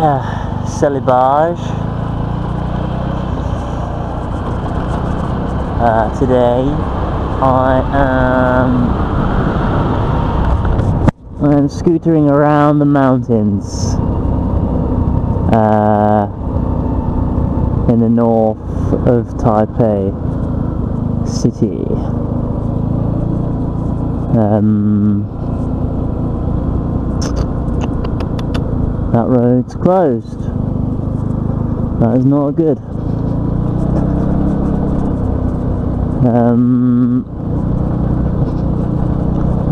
Selibahj. Today I'm scootering around the mountains in the north of Taipei city. That road's closed. That is not good.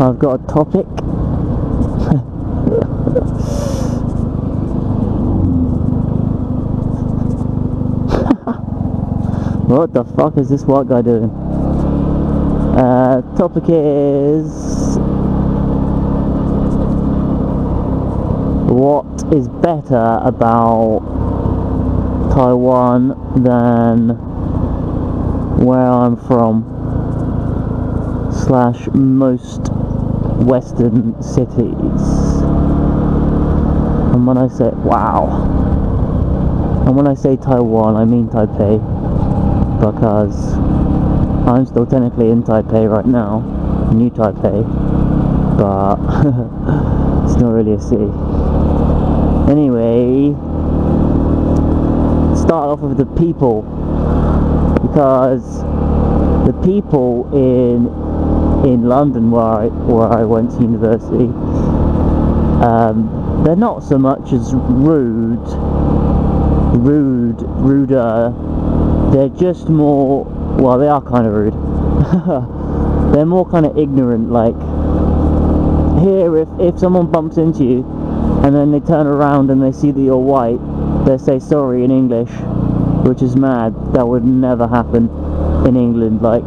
I've got a topic. What the fuck is this white guy doing? Topic is, what is better about Taiwan than where I'm from / most Western cities? And when I say and when I say Taiwan, I mean Taipei, because I'm still technically in Taipei right now, New Taipei, but it's not really a city. Anyway, start off with the people, because the people in London, where I went to university, they're not so much as ruder. They're just more, well, they are kind of rude. They're more kind of ignorant. Like here, if someone bumps into you and then they turn around and they see that you're white, they say sorry in English, which is mad. That would never happen in England. Like,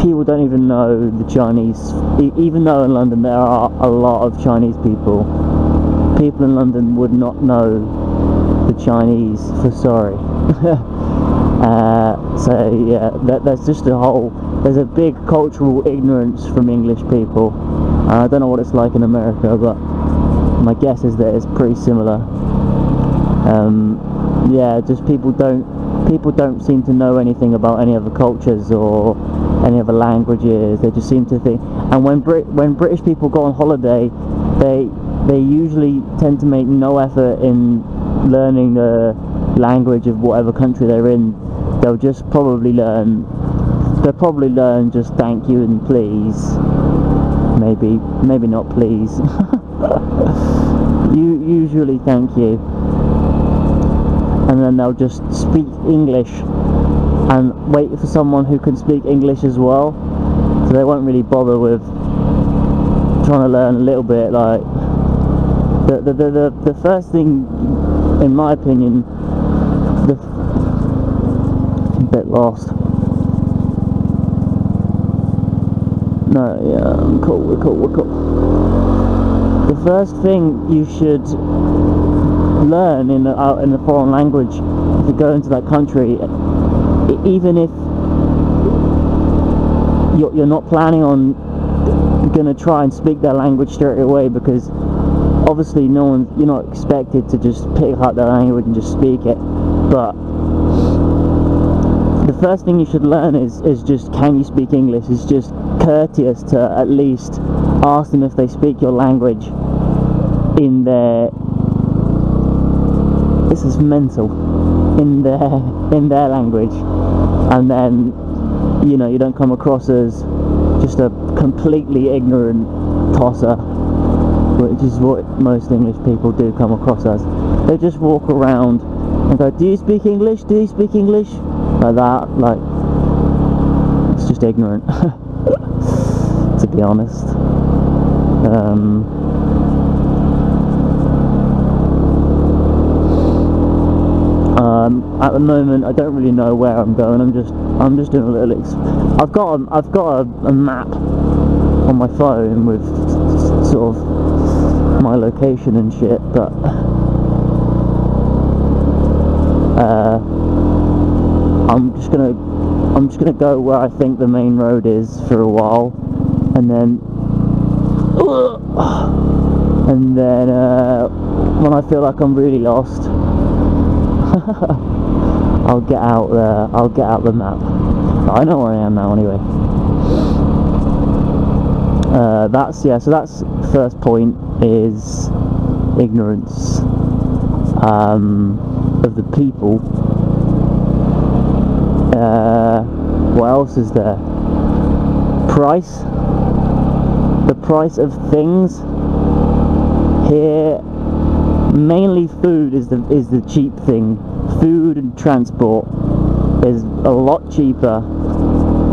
people don't even know the Chinese, even though in London there are a lot of Chinese people. People in London would not know the Chinese for sorry. So yeah, that's just there's a big cultural ignorance from English people. I don't know what it's like in America, but my guess is that it's pretty similar. Yeah, just people don't seem to know anything about any other cultures or any other languages. They just seem to think, and when British people go on holiday, they usually tend to make no effort in learning the language of whatever country they're in. They'll probably learn just thank you and please. Maybe not please. Usually thank you. And then they'll just speak English and wait for someone who can speak English as well. So they won't really bother with trying to learn a little bit. Like the first thing, in my opinion, a bit lost. No, yeah, we're cool. The first thing you should learn in a foreign language, if you go into that country, even if you're not planning on gonna try and speak their language straight away, because obviously you're not expected to just pick up their language and just speak it, but the first thing you should learn is just, can you speak English? It's just courteous to at least ask them if they speak your language in their, this is mental, in their language, and then you don't come across as just a completely ignorant tosser, which is what most English people do come across as. They just walk around and go, do you speak English? Do you speak English? Like that. Like, it's just ignorant. To be honest. At the moment, I don't really know where I'm going. I'm just doing a little. I've got a map on my phone with sort of my location and shit, but I'm just gonna go where I think the main road is for a while, and then and then when I feel like I'm really lost, I'll get out the map. I know where I am now anyway. So that's first point, is ignorance of the people. What else is there? Price. The price of things here, mainly food is the cheap thing. Food and transport is a lot cheaper.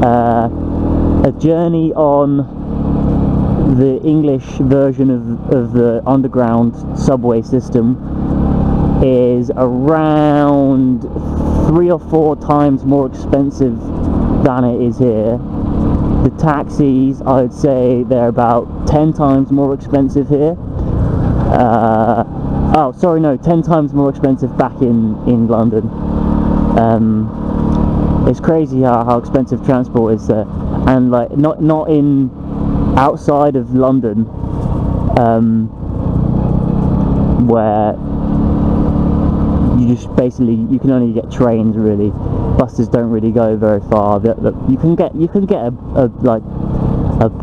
A journey on the English version of the underground subway system is around 3 or 4 times more expensive than it is here. The taxis, I would say they're about 10 times more expensive here. 10 times more expensive back in London. It's crazy how expensive transport is there, and like not in outside of London, where you just basically, you can only get trains really. Buses don't really go very far. You can get a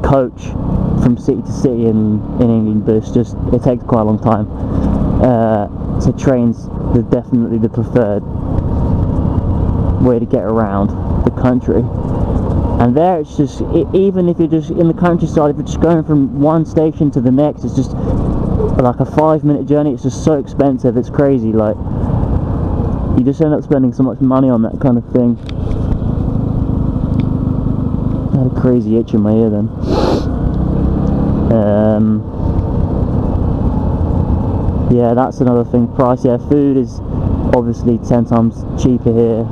coach from city to city in England, but it takes quite a long time. So trains are definitely the preferred way to get around the country. And there it's just, even if you're just in the countryside, if you're just going from one station to the next, it's just like a 5-minute journey. It's just so expensive, it's crazy. Like, you just end up spending so much money on that kind of thing. I had a crazy itch in my ear then. Yeah, that's another thing. Price. Yeah, food is obviously 10 times cheaper here.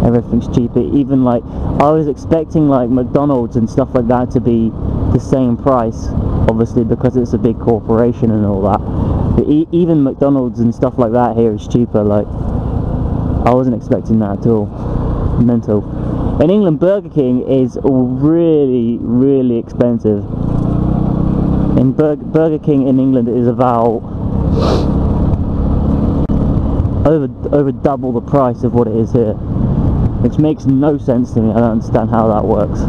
Everything's cheaper. Even like, I was expecting like McDonald's and stuff like that to be the same price, obviously because it's a big corporation and all that. But even McDonald's and stuff like that here is cheaper. Like, I wasn't expecting that at all. Mental. In England, Burger King is really, really expensive. In Burger King in England is about over double the price of what it is here, which makes no sense to me. I don't understand how that works.